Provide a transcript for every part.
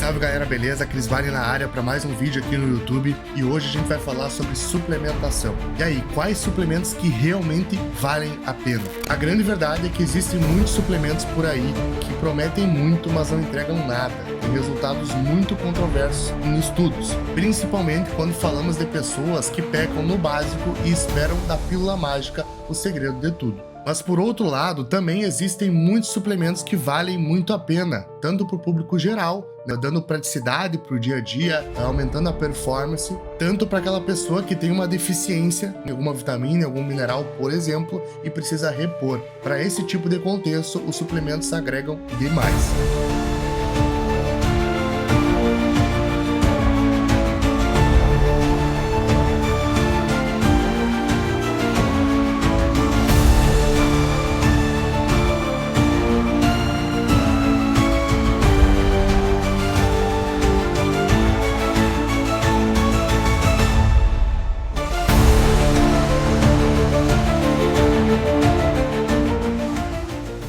Salve galera, beleza? Cris Vale na área para mais um vídeo aqui no YouTube e hoje a gente vai falar sobre suplementação. E aí, quais suplementos que realmente valem a pena? A grande verdade é que existem muitos suplementos por aí que prometem muito, mas não entregam nada. Tem resultados muito controversos em estudos, principalmente quando falamos de pessoas que pecam no básico e esperam da pílula mágica o segredo de tudo. Mas por outro lado, também existem muitos suplementos que valem muito a pena, tanto para o público geral, né, dando praticidade para o dia a dia, aumentando a performance, tanto para aquela pessoa que tem uma deficiência em alguma vitamina, em algum mineral, por exemplo, e precisa repor. Para esse tipo de contexto, os suplementos agregam demais.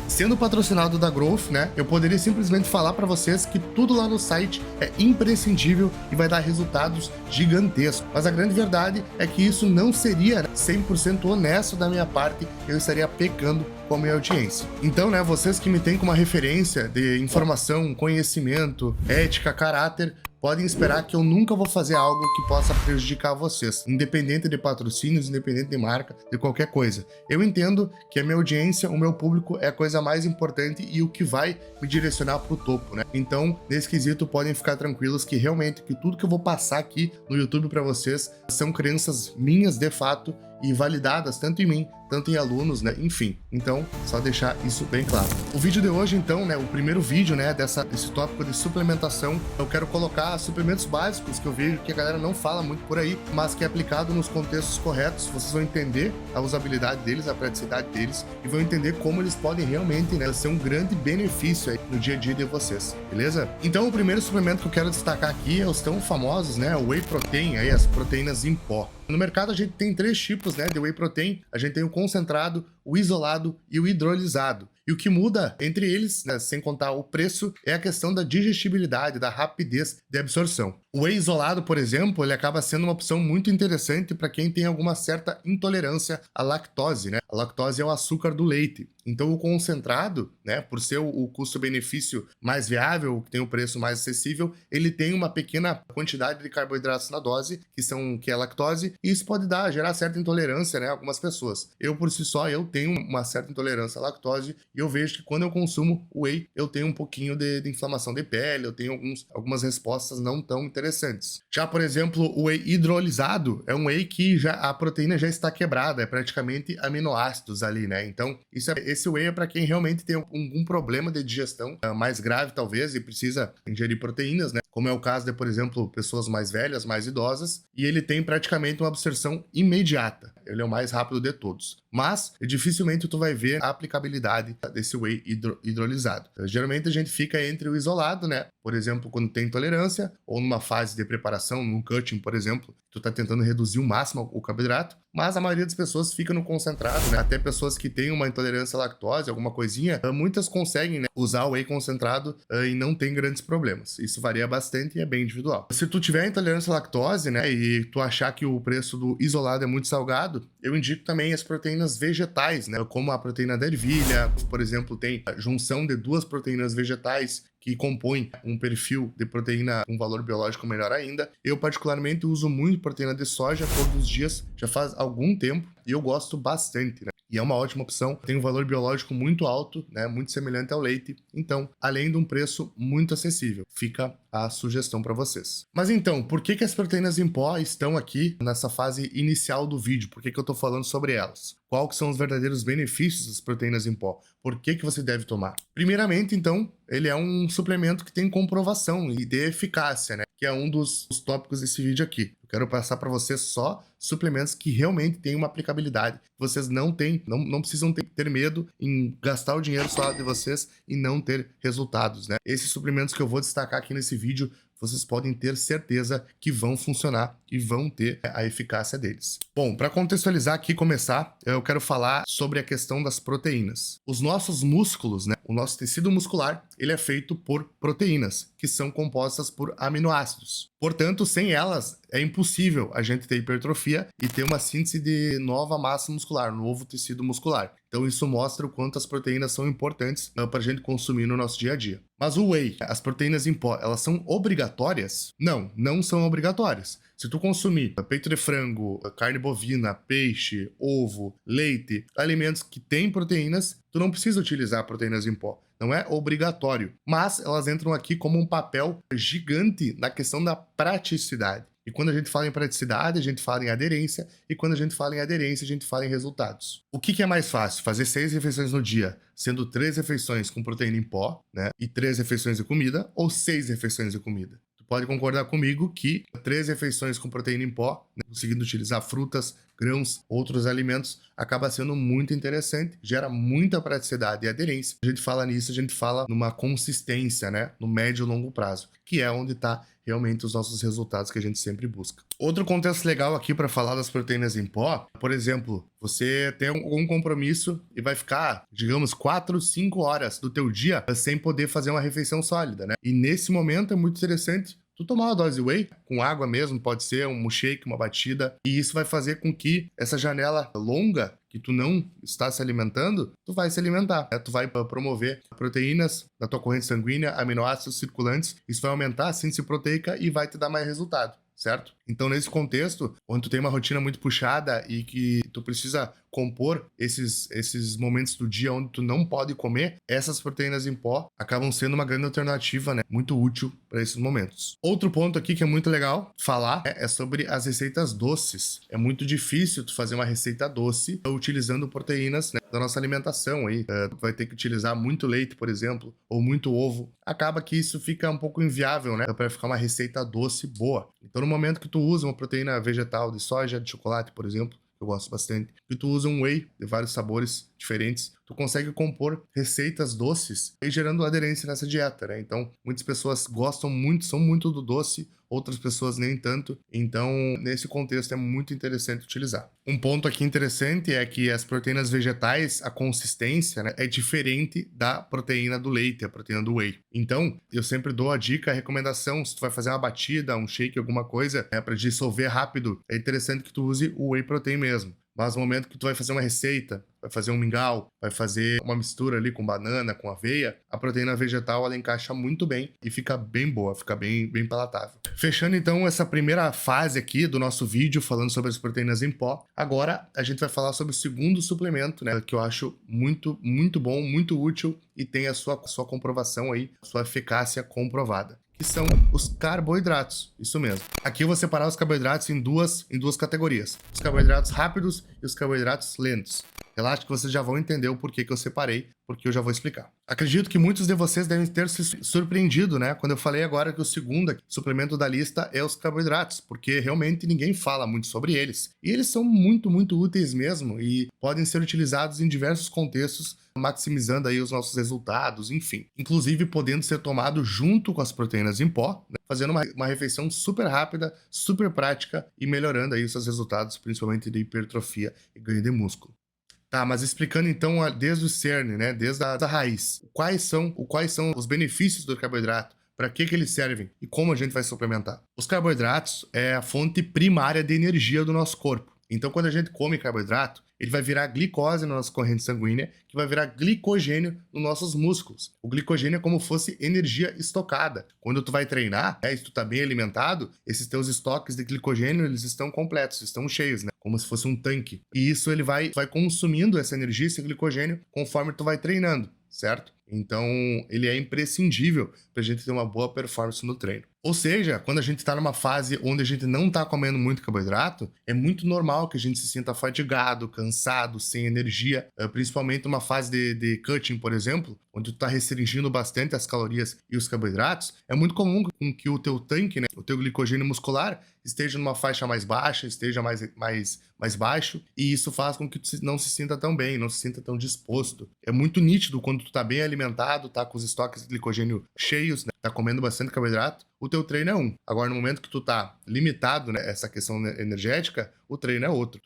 Sendo patrocinado da Growth, né, eu poderia simplesmente falar para vocês que tudo lá no site é imprescindível e vai dar resultados gigantescos. Mas a grande verdade é que isso não seria 100% honesto da minha parte, eu estaria pecando com a minha audiência. Então, né, vocês que me têm como uma referência de informação, conhecimento, ética, caráter, podem esperar que eu nunca vou fazer algo que possa prejudicar vocês, independente de patrocínios, independente de marca, de qualquer coisa. Eu entendo que a minha audiência, o meu público é a coisa mais importante e o que vai me direcionar para o topo, né? Então, nesse quesito, podem ficar tranquilos que realmente que tudo que eu vou passar aqui no YouTube para vocês são crenças minhas de fato e validadas tanto em mim, tanto em alunos, né? Enfim, então, só deixar isso bem claro. O vídeo de hoje, então, né, o primeiro vídeo, né, desse tópico de suplementação, eu quero colocar suplementos básicos que eu vejo que a galera não fala muito por aí, mas que é aplicado nos contextos corretos, vocês vão entender a usabilidade deles, a praticidade deles, e vão entender como eles podem realmente, né, ser um grande benefício aí no dia a dia de vocês, beleza? Então, o primeiro suplemento que eu quero destacar aqui é os tão famosos, né, o Whey Protein, aí, as proteínas em pó. No mercado a gente tem três tipos, né, de Whey Protein. A gente tem o concentrado, o isolado e o hidrolisado. E o que muda entre eles, né, sem contar o preço, é a questão da digestibilidade, da rapidez de absorção. O whey isolado, por exemplo, ele acaba sendo uma opção muito interessante para quem tem alguma certa intolerância à lactose, né? A lactose é o açúcar do leite. Então o concentrado, né, por ser o custo-benefício mais viável, que tem o preço mais acessível, ele tem uma pequena quantidade de carboidratos na dose, que é a lactose, e isso pode gerar certa intolerância, né, a algumas pessoas. Eu, por si só, eu tenho uma certa intolerância à lactose, e eu vejo que quando eu consumo whey, eu tenho um pouquinho de inflamação de pele, eu tenho algumas respostas não tão interessantes. Já, por exemplo, o whey hidrolisado é um whey que a proteína já está quebrada, é praticamente aminoácidos ali, né? Então, esse whey é para quem realmente tem algum problema de digestão mais grave, talvez, e precisa ingerir proteínas, né? Como é o caso de, por exemplo, pessoas mais velhas, mais idosas, e ele tem praticamente uma absorção imediata. Ele é o mais rápido de todos. Mas, dificilmente tu vai ver a aplicabilidade desse whey hidrolisado. Geralmente a gente fica entre o isolado, né? Por exemplo, quando tem intolerância, ou numa fase de preparação, num cutting, por exemplo, tu tá tentando reduzir o máximo o carboidrato, mas a maioria das pessoas fica no concentrado, né? Até pessoas que têm uma intolerância à lactose, alguma coisinha, muitas conseguem, né, usar o whey concentrado e não tem grandes problemas. Isso varia bastante e é bem individual. Se tu tiver intolerância à lactose, né, e tu achar que o preço do isolado é muito salgado, eu indico também as proteínas vegetais, né, como a proteína da ervilha, por exemplo, tem a junção de duas proteínas vegetais que compõem um perfil de proteína com valor biológico melhor ainda. Eu particularmente uso muito proteína de soja todos os dias, já faz algum tempo, e eu gosto bastante, né? E é uma ótima opção, tem um valor biológico muito alto, né, muito semelhante ao leite, então, além de um preço muito acessível, fica a sugestão para vocês. Mas então, por que as proteínas em pó estão aqui nessa fase inicial do vídeo? Por que eu estou falando sobre elas? Quais que são os verdadeiros benefícios das proteínas em pó? Por que você deve tomar? Primeiramente, então, ele é um suplemento que tem comprovação e de eficácia, né? Que é um dos tópicos desse vídeo aqui. Eu quero passar para vocês só suplementos que realmente têm uma aplicabilidade. Vocês não precisam ter medo em gastar o dinheiro só de vocês e não ter resultados, né? Esses suplementos que eu vou destacar aqui nesse vídeo, vocês podem ter certeza que vão funcionar e vão ter a eficácia deles. Bom, para contextualizar aqui e começar, eu quero falar sobre a questão das proteínas. Os nossos músculos, né, o nosso tecido muscular, ele é feito por proteínas, que são compostas por aminoácidos. Portanto, sem elas, é impossível a gente ter hipertrofia e ter uma síntese de nova massa muscular, novo tecido muscular. Então isso mostra o quanto as proteínas são importantes para a gente consumir no nosso dia a dia. Mas o whey, as proteínas em pó, elas são obrigatórias? Não, não são obrigatórias. Se tu consumir peito de frango, carne bovina, peixe, ovo, leite, alimentos que têm proteínas, tu não precisa utilizar proteínas em pó. Não é obrigatório. Mas elas entram aqui como um papel gigante na questão da praticidade. E quando a gente fala em praticidade, a gente fala em aderência. E quando a gente fala em aderência, a gente fala em resultados. O que é mais fácil? Fazer 6 refeições no dia, sendo 3 refeições com proteína em pó, né? E 3 refeições de comida, ou 6 refeições de comida? Tu pode concordar comigo que 3 refeições com proteína em pó, né, conseguindo utilizar frutas, grãos, outros alimentos, acaba sendo muito interessante, gera muita praticidade e aderência. A gente fala nisso, a gente fala numa consistência, né, no médio e longo prazo, que é onde está realmente os nossos resultados que a gente sempre busca. Outro contexto legal aqui para falar das proteínas em pó, por exemplo, você tem algum compromisso e vai ficar, digamos, 4, 5 horas do teu dia sem poder fazer uma refeição sólida, né? E nesse momento é muito interessante tu tomar uma dose whey, com água mesmo, pode ser um shake, uma batida, e isso vai fazer com que essa janela longa que tu não está se alimentando, tu vai se alimentar, né? Tu vai promover proteínas da tua corrente sanguínea, aminoácidos circulantes, isso vai aumentar a síntese proteica e vai te dar mais resultado, certo? Então, nesse contexto, onde tu tem uma rotina muito puxada e que tu precisa compor esses momentos do dia onde tu não pode comer, essas proteínas em pó acabam sendo uma grande alternativa, né? Muito útil para esses momentos. Outro ponto aqui que é muito legal falar é sobre as receitas doces. É muito difícil tu fazer uma receita doce utilizando proteínas, né, da nossa alimentação aí. Tu vai ter que utilizar muito leite, por exemplo, ou muito ovo. Acaba que isso fica um pouco inviável, né? Para ficar uma receita doce boa. Então, no momento que tu usa uma proteína vegetal de soja, de chocolate, por exemplo, eu gosto bastante, e tu usa um whey de vários sabores diferentes, tu consegue compor receitas doces e gerando aderência nessa dieta, né? Então, muitas pessoas gostam muito, são muito do doce, outras pessoas nem tanto. Então, nesse contexto é muito interessante utilizar. Um ponto aqui interessante é que as proteínas vegetais, a consistência, né, é diferente da proteína do leite, a proteína do whey. Então, eu sempre dou a dica, a recomendação, se tu vai fazer uma batida, um shake, alguma coisa, né, para dissolver rápido, é interessante que tu use o whey protein mesmo. Mas no momento que tu vai fazer uma receita, vai fazer um mingau, vai fazer uma mistura ali com banana, com aveia, a proteína vegetal ela encaixa muito bem e fica bem boa, fica bem palatável. Fechando então essa primeira fase aqui do nosso vídeo falando sobre as proteínas em pó, agora a gente vai falar sobre o segundo suplemento, né, que eu acho muito bom, muito útil e tem a sua comprovação aí, a sua eficácia comprovada, que são os carboidratos, isso mesmo. Aqui eu vou separar os carboidratos em duas categorias, os carboidratos rápidos e os carboidratos lentos. Relaxa que vocês já vão entender o porquê que eu separei, porque eu já vou explicar. Acredito que muitos de vocês devem ter se surpreendido, né? Quando eu falei agora que o segundo suplemento da lista é os carboidratos, porque realmente ninguém fala muito sobre eles. E eles são muito úteis mesmo e podem ser utilizados em diversos contextos, maximizando aí os nossos resultados, enfim. Inclusive podendo ser tomado junto com as proteínas em pó, né? Fazendo uma refeição super rápida, super prática e melhorando aí os seus resultados, principalmente de hipertrofia e ganho de músculo. Tá, mas explicando então desde o cerne, né, desde a raiz, quais são os benefícios do carboidrato, para que eles servem e como a gente vai suplementar. Os carboidratos é a fonte primária de energia do nosso corpo. Então, quando a gente come carboidrato, ele vai virar glicose na nossa corrente sanguínea, que vai virar glicogênio nos nossos músculos. O glicogênio é como se fosse energia estocada. Quando tu vai treinar, se tu tá bem alimentado, esses teus estoques de glicogênio, eles estão completos, estão cheios, né? Como se fosse um tanque. E isso ele vai consumindo essa energia, esse glicogênio, conforme tu vai treinando, certo? Então, ele é imprescindível para a gente ter uma boa performance no treino. Ou seja, quando a gente está numa fase onde a gente não está comendo muito carboidrato, é muito normal que a gente se sinta fadigado, cansado, sem energia, principalmente numa fase de cutting, por exemplo, onde tu está restringindo bastante as calorias e os carboidratos. É muito comum com que o teu tanque, né, o teu glicogênio muscular, esteja numa faixa mais baixa, esteja mais baixo, e isso faz com que tu não se sinta tão bem, não se sinta tão disposto. É muito nítido quando tu tá bem alimentado, tá com os estoques de glicogênio cheios, né, tá comendo bastante carboidrato, o teu treino é um. Agora, no momento que tu tá limitado, né, essa questão energética, o treino é outro.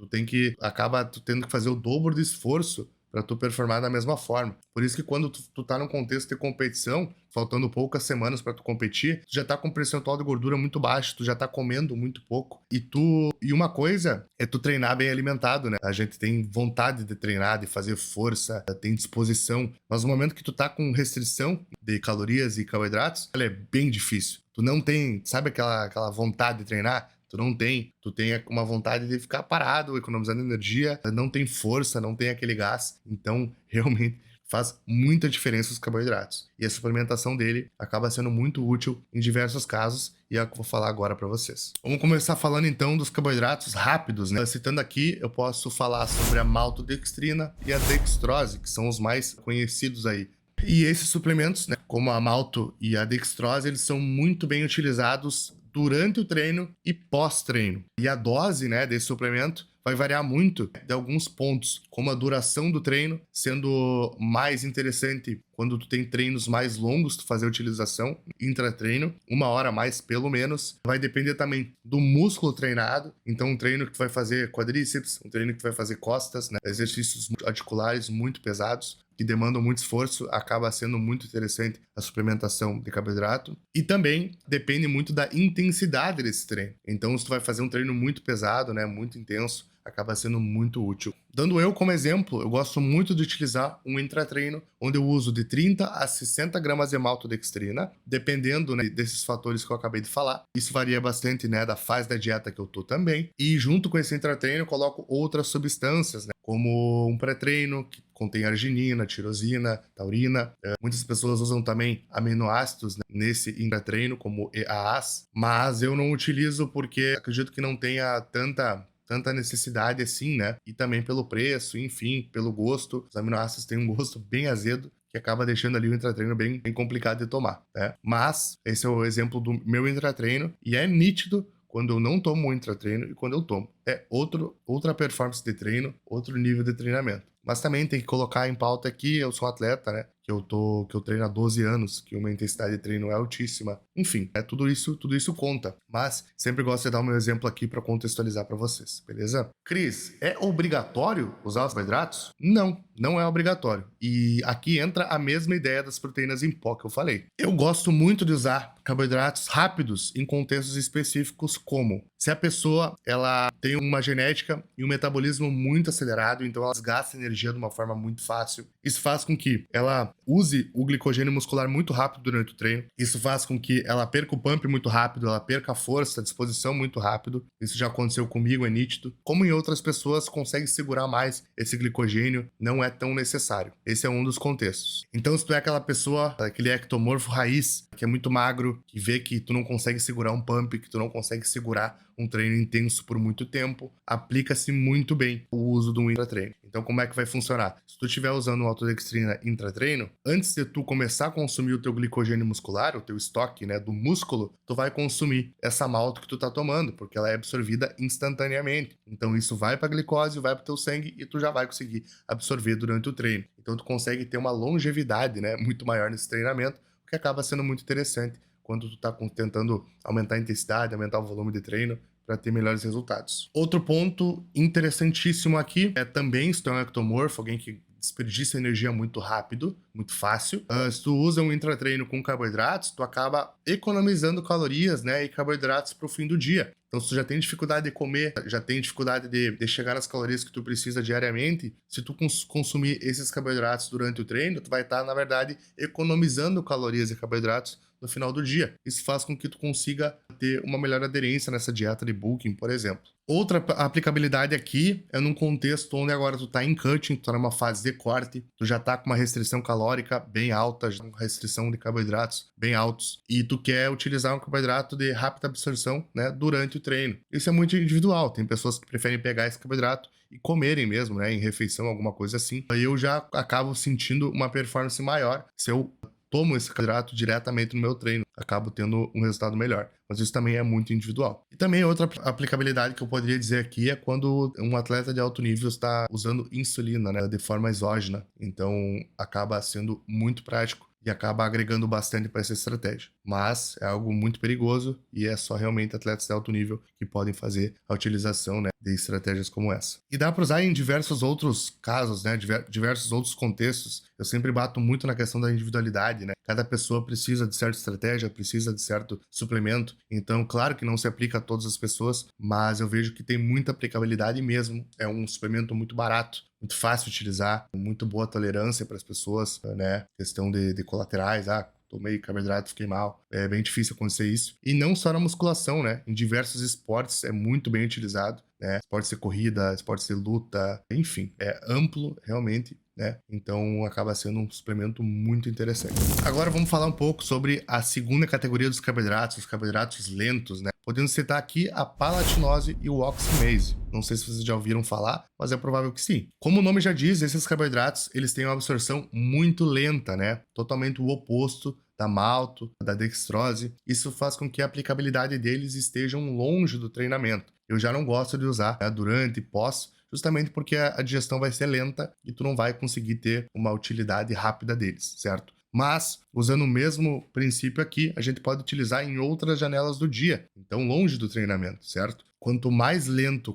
Acaba tendo que fazer o dobro do esforço para tu performar da mesma forma. Por isso que quando tu tá num contexto de competição, faltando poucas semanas para tu competir, tu já tá com percentual de gordura muito baixo, tu já tá comendo muito pouco. E uma coisa é tu treinar bem alimentado, né? A gente tem vontade de treinar, de fazer força, tem disposição, mas no momento que tu tá com restrição de calorias e carboidratos, ela é bem difícil. Tu não tem, sabe aquela vontade de treinar? Tu não tem, tu tem uma vontade de ficar parado, economizando energia, não tem força, não tem aquele gás, então realmente faz muita diferença os carboidratos. E a suplementação dele acaba sendo muito útil em diversos casos, e é o que eu vou falar agora para vocês. Vamos começar falando então dos carboidratos rápidos, né? Citando aqui, eu posso falar sobre a maltodextrina e a dextrose, que são os mais conhecidos aí. E esses suplementos, né, como a malto e a dextrose, eles são muito bem utilizados durante o treino e pós-treino. E a dose, né, desse suplemento vai variar muito de alguns pontos, como a duração do treino, sendo mais interessante quando tu tem treinos mais longos, tu fazer a utilização intratreino, 1 hora a mais pelo menos. Vai depender também do músculo treinado, então um treino que tu vai fazer quadríceps, um treino que tu vai fazer costas, né, exercícios articulares muito pesados, que demandam muito esforço, acaba sendo muito interessante a suplementação de carboidrato. E também depende muito da intensidade desse treino. Então, se tu vai fazer um treino muito pesado, né, muito intenso, acaba sendo muito útil. Dando eu como exemplo, eu gosto muito de utilizar um intratreino, onde eu uso de 30 a 60 gramas de maltodextrina, dependendo, né, desses fatores que eu acabei de falar. Isso varia bastante, né, da fase da dieta que eu tô também. E junto com esse intratreino, eu coloco outras substâncias, né, como um pré-treino que contém arginina, tirosina, taurina. Muitas pessoas usam também aminoácidos, né, nesse intratreino, como EAAs, mas eu não utilizo porque acredito que não tenha tanta necessidade assim, né? E também pelo preço, enfim, pelo gosto. Os aminoácidos têm um gosto bem azedo, que acaba deixando ali o intratreino bem complicado de tomar, né? Mas esse é o exemplo do meu intratreino, e é nítido quando eu não tomo o intratreino e quando eu tomo. É outra performance de treino, outro nível de treinamento. Mas também tem que colocar em pauta que eu sou um atleta, né? Que eu treino há 12 anos, que uma intensidade de treino é altíssima. Enfim, tudo isso conta. Mas sempre gosto de dar o meu exemplo aqui para contextualizar para vocês, beleza? Cris, é obrigatório usar os carboidratos? Não, não é obrigatório. E aqui entra a mesma ideia das proteínas em pó que eu falei. Eu gosto muito de usar carboidratos rápidos em contextos específicos, como se a pessoa ela tem uma genética e um metabolismo muito acelerado, então ela gasta energia de uma forma muito fácil. Isso faz com que ela use o glicogênio muscular muito rápido durante o treino. Isso faz com que ela perca o pump muito rápido, ela perca a força, a disposição muito rápido. Isso já aconteceu comigo, é nítido. Como em outras pessoas, consegue segurar mais esse glicogênio, não é tão necessário. Esse é um dos contextos. Então, se tu é aquela pessoa, aquele ectomorfo raiz, que é muito magro, que vê que tu não consegue segurar um pump, que tu não consegue segurar um treino intenso por muito tempo, aplica-se muito bem o uso do intratreino. Então, como é que vai funcionar? Se tu estiver usando uma autodextrina intratreino, antes de tu começar a consumir o teu glicogênio muscular, o teu estoque, né, do músculo, tu vai consumir essa malto que tu tá tomando, porque ela é absorvida instantaneamente. Então, isso vai para a glicose, vai para o teu sangue e tu já vai conseguir absorver durante o treino. Então, tu consegue ter uma longevidade, né, muito maior nesse treinamento, o que acaba sendo muito interessante quando tu tá tentando aumentar a intensidade, aumentar o volume de treino para ter melhores resultados. Outro ponto interessantíssimo aqui é também se tu é um ectomorfo, alguém que desperdiça energia muito rápido, muito fácil. Se tu usa um intratreino com carboidratos, tu acaba economizando calorias, né, e carboidratos para o fim do dia. Então, se tu já tem dificuldade de comer, já tem dificuldade de chegar nas calorias que tu precisa diariamente, se tu consumir esses carboidratos durante o treino, tu vai estar, na verdade, economizando calorias e carboidratos no final do dia. Isso faz com que tu consiga ter uma melhor aderência nessa dieta de bulking, por exemplo. Outra aplicabilidade aqui é num contexto onde agora tu tá em cutting, tu tá numa fase de corte, tu já tá com uma restrição calórica bem alta, uma restrição de carboidratos bem altos, e tu quer utilizar um carboidrato de rápida absorção, né, durante o treino. Isso é muito individual, tem pessoas que preferem pegar esse carboidrato e comerem mesmo, né, em refeição, alguma coisa assim. Aí eu já acabo sentindo uma performance maior se eu tomo esse carboidrato diretamente no meu treino, acabo tendo um resultado melhor. Mas isso também é muito individual. E também outra aplicabilidade que eu poderia dizer aqui é quando um atleta de alto nível está usando insulina, né, de forma exógena. Então acaba sendo muito prático e acaba agregando bastante para essa estratégia. Mas é algo muito perigoso e é só realmente atletas de alto nível que podem fazer a utilização, né, de estratégias como essa. E dá para usar em diversos outros casos, né, diversos outros contextos. Eu sempre bato muito na questão da individualidade, né? Cada pessoa precisa de certa estratégia, precisa de certo suplemento. Então, claro que não se aplica a todas as pessoas, mas eu vejo que tem muita aplicabilidade mesmo. É um suplemento muito barato, muito fácil de utilizar, muito boa tolerância para as pessoas, né? Questão de colaterais, tomei carboidrato, fiquei mal. É bem difícil acontecer isso. E não só na musculação, né? Em diversos esportes é muito bem utilizado, né? Esportes de corrida, esportes de luta, enfim, é amplo realmente, né? Então acaba sendo um suplemento muito interessante. Agora vamos falar um pouco sobre a segunda categoria dos carboidratos, os carboidratos lentos, né? Podendo citar aqui a palatinose e o oximase. Não sei se vocês já ouviram falar, mas é provável que sim. Como o nome já diz, esses carboidratos, eles têm uma absorção muito lenta, né? Totalmente o oposto da malto, da dextrose. Isso faz com que a aplicabilidade deles estejam longe do treinamento. Eu já não gosto de usar, né, durante e pós, justamente porque a digestão vai ser lenta e tu não vai conseguir ter uma utilidade rápida deles, certo? Mas, usando o mesmo princípio aqui, a gente pode utilizar em outras janelas do dia, então longe do treinamento, certo? Quanto mais lento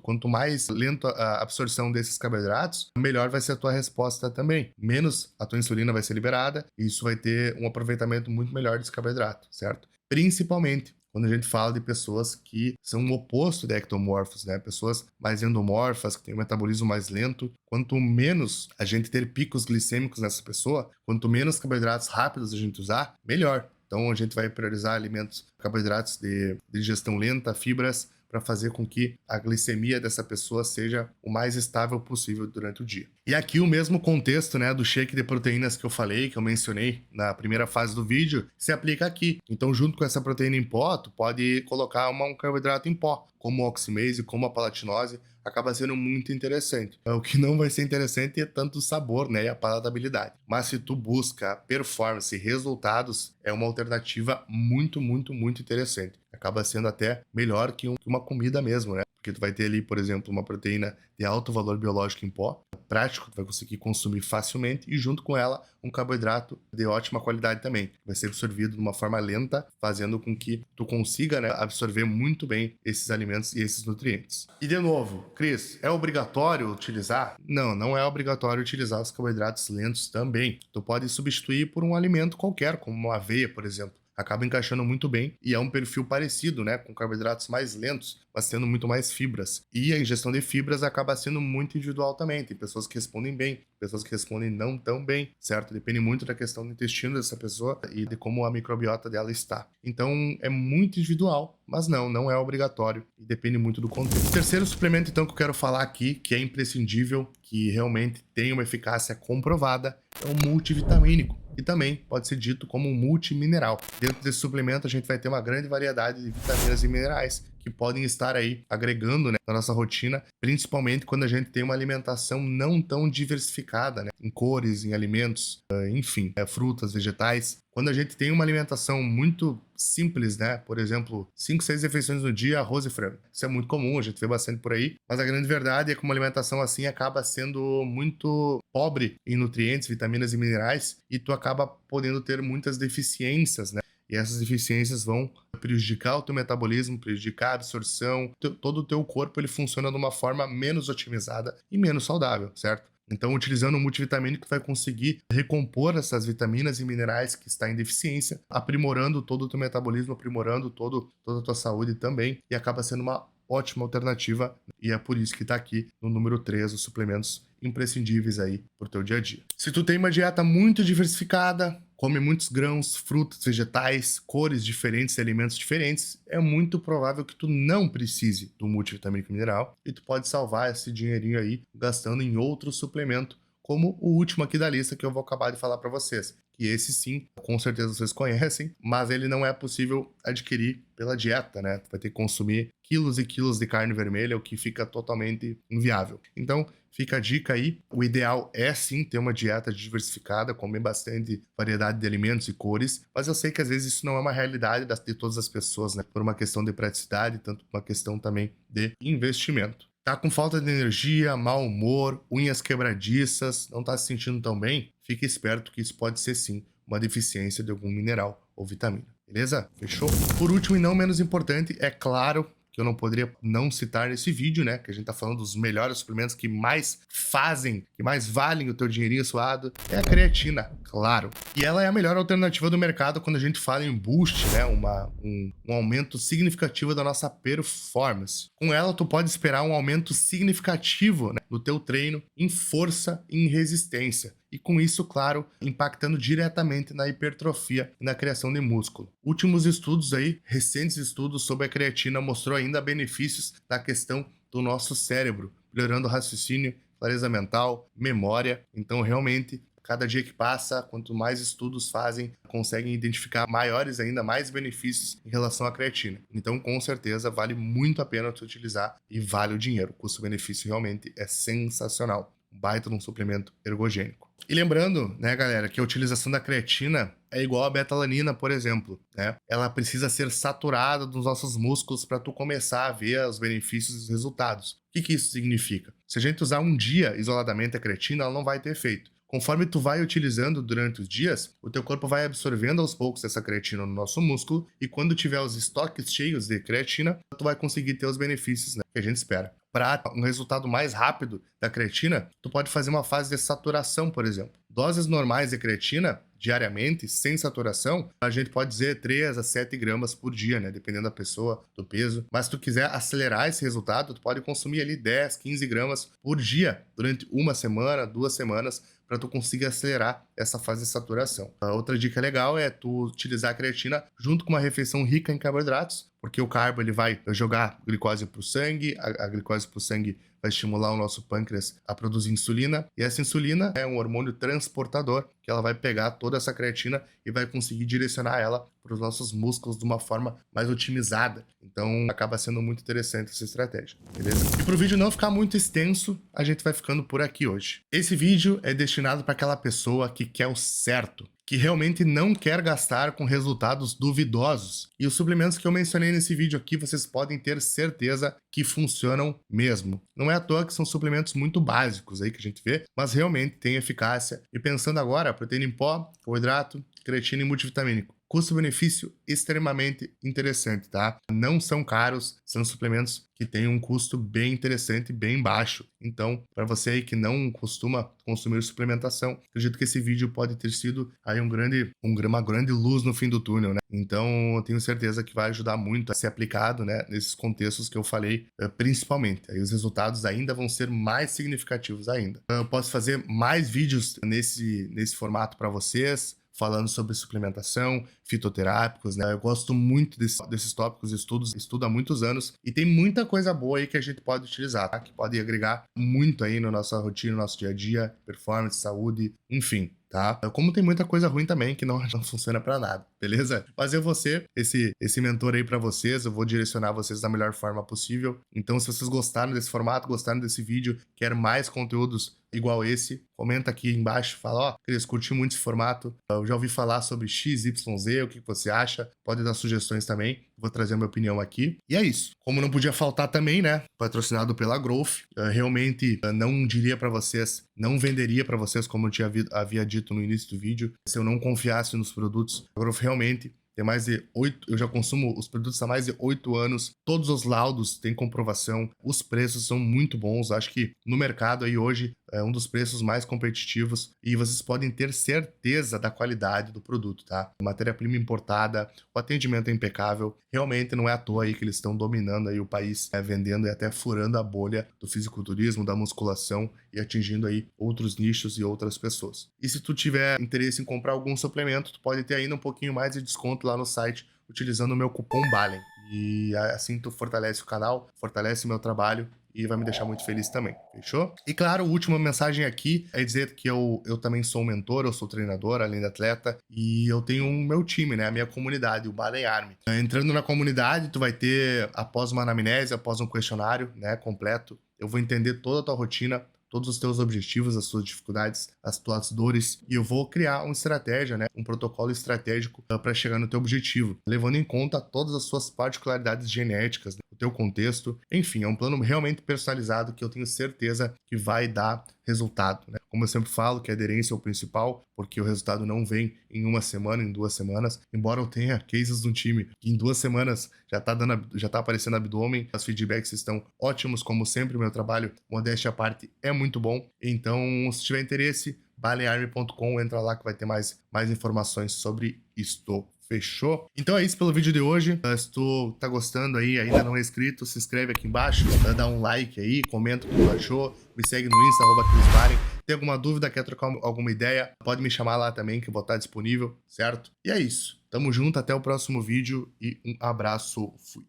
a absorção desses carboidratos, melhor vai ser a tua resposta também. Menos a tua insulina vai ser liberada e isso vai ter um aproveitamento muito melhor desse carboidrato, certo? Principalmente quando a gente fala de pessoas que são o oposto de ectomorfos, né? Pessoas mais endomorfas, que têm um metabolismo mais lento. Quanto menos a gente ter picos glicêmicos nessa pessoa, quanto menos carboidratos rápidos a gente usar, melhor. Então a gente vai priorizar alimentos, carboidratos de digestão lenta, fibras, para fazer com que a glicemia dessa pessoa seja o mais estável possível durante o dia. E aqui o mesmo contexto, né, do shake de proteínas que eu falei, que eu mencionei na primeira fase do vídeo, se aplica aqui. Então, junto com essa proteína em pó, tu pode colocar um carboidrato em pó, como o oximase, como a palatinose, acaba sendo muito interessante. O que não vai ser interessante é tanto o sabor, né, e a palatabilidade. Mas se tu busca performance e resultados, é uma alternativa muito, muito, muito interessante. Acaba sendo até melhor que uma comida mesmo, né? Porque tu vai ter ali, por exemplo, uma proteína de alto valor biológico em pó, prático, tu vai conseguir consumir facilmente, e junto com ela um carboidrato de ótima qualidade também, que vai ser absorvido de uma forma lenta, fazendo com que tu consiga, né, absorver muito bem esses alimentos e esses nutrientes. E de novo, Cris, é obrigatório utilizar? Não, não é obrigatório utilizar os carboidratos lentos também. Tu pode substituir por um alimento qualquer, como uma aveia, por exemplo. Acaba encaixando muito bem e é um perfil parecido, né, com carboidratos mais lentos, mas tendo muito mais fibras. E a ingestão de fibras acaba sendo muito individual também. Tem pessoas que respondem bem, pessoas que respondem não tão bem, certo? Depende muito da questão do intestino dessa pessoa e de como a microbiota dela está. Então é muito individual, mas não é obrigatório e depende muito do contexto. O terceiro suplemento então que eu quero falar aqui, que é imprescindível, que realmente tem uma eficácia comprovada, é o multivitamínico. E também pode ser dito como um multimineral. Dentro desse suplemento a gente vai ter uma grande variedade de vitaminas e minerais que podem estar aí agregando, né, na nossa rotina, principalmente quando a gente tem uma alimentação não tão diversificada, né, em cores, em alimentos, enfim, frutas, vegetais. Quando a gente tem uma alimentação muito simples, né, por exemplo, 5, 6 refeições no dia, arroz e frango. Isso é muito comum, a gente vê bastante por aí, mas a grande verdade é que uma alimentação assim acaba sendo muito pobre em nutrientes, vitaminas e minerais, e tu acaba podendo ter muitas deficiências, né? E essas deficiências vão prejudicar o teu metabolismo, prejudicar a absorção. Todo o teu corpo ele funciona de uma forma menos otimizada e menos saudável, certo? Então, utilizando o multivitamínico, tu vai conseguir recompor essas vitaminas e minerais que está em deficiência, aprimorando todo o teu metabolismo, aprimorando toda a tua saúde também, e acaba sendo uma ótima alternativa, e é por isso que está aqui no número 3, os suplementos imprescindíveis aí pro teu dia a dia. Se tu tem uma dieta muito diversificada, come muitos grãos, frutas, vegetais, cores diferentes, alimentos diferentes, é muito provável que tu não precise do multivitamínico mineral e tu pode salvar esse dinheirinho aí gastando em outro suplemento, como o último aqui da lista que eu vou acabar de falar para vocês. Que esse sim, com certeza vocês conhecem, mas ele não é possível adquirir pela dieta, né? Tu vai ter que consumir quilos e quilos de carne vermelha, o que fica totalmente inviável. Então, fica a dica aí. O ideal é sim ter uma dieta diversificada, comer bastante variedade de alimentos e cores, mas eu sei que às vezes isso não é uma realidade de todas as pessoas, né? Por uma questão de praticidade, tanto por uma questão também de investimento. Tá com falta de energia, mau humor, unhas quebradiças, não tá se sentindo tão bem? Fique esperto que isso pode ser sim uma deficiência de algum mineral ou vitamina. Beleza? Fechou? Por último e não menos importante, é claro que eu não poderia não citar nesse vídeo, né? Que a gente tá falando dos melhores suplementos que mais fazem, que mais valem o teu dinheirinho suado, é a creatina, claro. E ela é a melhor alternativa do mercado quando a gente fala em boost, né? Um aumento significativo da nossa performance. Com ela, tu pode esperar um aumento significativo, né, no teu treino, em força e em resistência. E com isso, claro, impactando diretamente na hipertrofia e na criação de músculo. Últimos estudos aí, recentes estudos sobre a creatina mostrou ainda benefícios na questão do nosso cérebro, melhorando o raciocínio, clareza mental, memória. Então, realmente, cada dia que passa, quanto mais estudos fazem, conseguem identificar maiores ainda mais benefícios em relação à creatina. Então, com certeza, vale muito a pena tu utilizar e vale o dinheiro. O custo-benefício realmente é sensacional. Um baita de um suplemento ergogênico. E lembrando, né, galera, que a utilização da creatina é igual a betalanina, por exemplo, né? Ela precisa ser saturada dos nossos músculos para tu começar a ver os benefícios e os resultados. O que isso significa? Se a gente usar um dia isoladamente a creatina, ela não vai ter efeito. Conforme tu vai utilizando durante os dias, o teu corpo vai absorvendo aos poucos essa creatina no nosso músculo e quando tiver os estoques cheios de creatina, tu vai conseguir ter os benefícios, né, que a gente espera. Para um resultado mais rápido da creatina, tu pode fazer uma fase de saturação, por exemplo. Doses normais de creatina, diariamente, sem saturação, a gente pode dizer 3 a 7 gramas por dia, né? Dependendo da pessoa, do peso. Mas se tu quiser acelerar esse resultado, tu pode consumir ali 10, 15 gramas por dia durante uma semana, 2 semanas, para tu conseguir acelerar essa fase de saturação. A outra dica legal é tu utilizar a creatina junto com uma refeição rica em carboidratos, porque o carbo ele vai jogar glicose para o sangue, a glicose para o sangue vai estimular o nosso pâncreas a produzir insulina, e essa insulina é um hormônio transportador, que ela vai pegar toda essa creatina e vai conseguir direcionar ela para os nossos músculos de uma forma mais otimizada. Então acaba sendo muito interessante essa estratégia, beleza? E para o vídeo não ficar muito extenso, a gente vai ficando por aqui hoje. Esse vídeo é destinado para aquela pessoa que quer o certo, que realmente não quer gastar com resultados duvidosos. E os suplementos que eu mencionei nesse vídeo aqui, vocês podem ter certeza que funcionam mesmo. Não é à toa que são suplementos muito básicos aí que a gente vê, mas realmente tem eficácia. E pensando agora, proteína em pó, carboidrato, creatina e multivitamínico. Custo-benefício extremamente interessante, tá? Não são caros, são suplementos que têm um custo bem interessante, bem baixo. Então, para você aí que não costuma consumir suplementação, acredito que esse vídeo pode ter sido aí uma grande luz no fim do túnel, né? Então, eu tenho certeza que vai ajudar muito a ser aplicado, né, nesses contextos que eu falei, principalmente. Aí os resultados ainda vão ser mais significativos ainda. Eu posso fazer mais vídeos nesse formato para vocês, falando sobre suplementação, fitoterápicos, né? Eu gosto muito desses tópicos, estudo há muitos anos e tem muita coisa boa aí que a gente pode utilizar, tá? Que pode agregar muito aí na nossa rotina, no nosso dia a dia, performance, saúde, enfim. Tá? Como tem muita coisa ruim também que não funciona pra nada, beleza? Mas eu vou ser esse mentor aí pra vocês, eu vou direcionar vocês da melhor forma possível. Então, se vocês gostaram desse formato, gostaram desse vídeo, quer mais conteúdos igual esse, comenta aqui embaixo, fala, ó, Cris, curti muito esse formato, eu já ouvi falar sobre XYZ, o que você acha? Pode dar sugestões também, vou trazer a minha opinião aqui. E é isso. Como não podia faltar também, né, patrocinado pela Growth, realmente não diria pra vocês, não venderia pra vocês, como eu havia dito no início do vídeo, se eu não confiasse nos produtos. A Growth realmente tem mais de 8, eu já consumo os produtos há mais de 8 anos, todos os laudos têm comprovação, os preços são muito bons, acho que no mercado aí hoje um dos preços mais competitivos e vocês podem ter certeza da qualidade do produto, tá? Matéria-prima importada, o atendimento é impecável, realmente não é à toa aí que eles estão dominando aí o país, vendendo e até furando a bolha do fisiculturismo, da musculação e atingindo aí outros nichos e outras pessoas. E se tu tiver interesse em comprar algum suplemento, tu pode ter ainda um pouquinho mais de desconto lá no site utilizando o meu cupom BALEN. E assim tu fortalece o canal, fortalece o meu trabalho e vai me deixar muito feliz também, fechou? E claro, a última mensagem aqui é dizer que eu também sou mentor, eu sou treinador, além de atleta, e eu tenho o meu time, né, a minha comunidade, o Balen Army. Entrando na comunidade, tu vai ter, após uma anamnese, após um questionário, né, completo, eu vou entender toda a tua rotina, todos os teus objetivos, as suas dificuldades, as tuas dores, e eu vou criar uma estratégia, né, um protocolo estratégico para chegar no teu objetivo, levando em conta todas as suas particularidades genéticas, né, o teu contexto, enfim, é um plano realmente personalizado que eu tenho certeza que vai dar resultado, né? Como eu sempre falo, que a aderência é o principal, porque o resultado não vem em uma semana, em 2 semanas, embora eu tenha cases do time que em 2 semanas já tá aparecendo abdômen, os feedbacks estão ótimos, como sempre, o meu trabalho, modéstia à parte, é muito bom, então, se tiver interesse, balenarmy.com, entra lá que vai ter mais informações sobre isto. Fechou? Então é isso pelo vídeo de hoje. Se tu tá gostando aí, ainda não é inscrito, se inscreve aqui embaixo, dá um like aí, comenta o que tu achou, me segue no Insta, @ChrisBaren. Tem alguma dúvida, quer trocar alguma ideia, pode me chamar lá também que eu vou estar disponível, certo? E é isso. Tamo junto, até o próximo vídeo e um abraço, fui.